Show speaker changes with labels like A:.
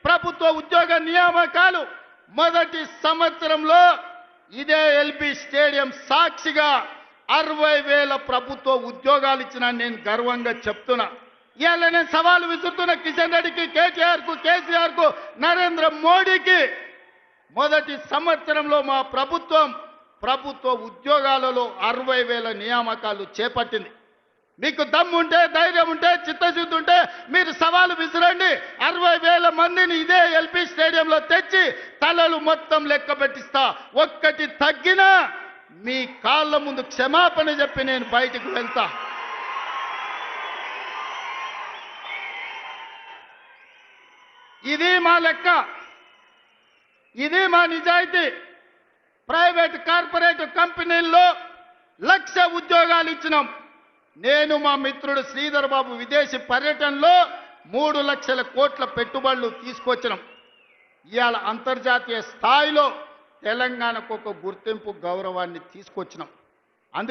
A: ప్రభుత్వ ఉద్యోగ నియామకాలు మొదటి సంవత్సరంలో ఇదే ఎల్బీ స్టేడియం సాక్షిగా 60,000 ప్రభుత్వ ఉద్యోగాలు ఇచ్చిన నేను గర్వంగా చెప్తున్నా. ఇవాళ నేను సవాలు విసురుతున్న కిషన్ రెడ్డికి, కేటీఆర్కు, కేసీఆర్కు, నరేంద్ర మోడీకి మొదటి సంవత్సరంలో మా ప్రభుత్వ ఉద్యోగాలలో 60,000 నియామకాలు చేపట్టింది. మీకు దమ్ము ఉంటే, ధైర్యం ఉంటే, చిత్తశుద్ధి ఉంటే మీరు సవాలు విసిరండి. 60,000 మందిని ఇదే ఎల్బీ స్టేడియంలో తెచ్చి తలలు మొత్తం లెక్క పెట్టిస్తా. ఒక్కటి తగ్గినా మీ కాళ్ళ ముందు క్షమాపణ చెప్పి నేను బయటికి వెళ్తా. ఇది మా లెక్క, ఇది మా నిజాయితీ. ప్రైవేట్ కార్పొరేట్ కంపెనీల్లో 1,00,000 ఉద్యోగాలు ఇచ్చినాం. నేను మా మిత్రుడు శ్రీధర్ బాబు విదేశీ పర్యటనలో 3 లక్షల కోట్ల పెట్టుబడులు తీసుకొచ్చినాం. ఇవాళ అంతర్జాతీయ స్థాయిలో తెలంగాణకు ఒక గుర్తింపు, గౌరవాన్ని తీసుకొచ్చినాం.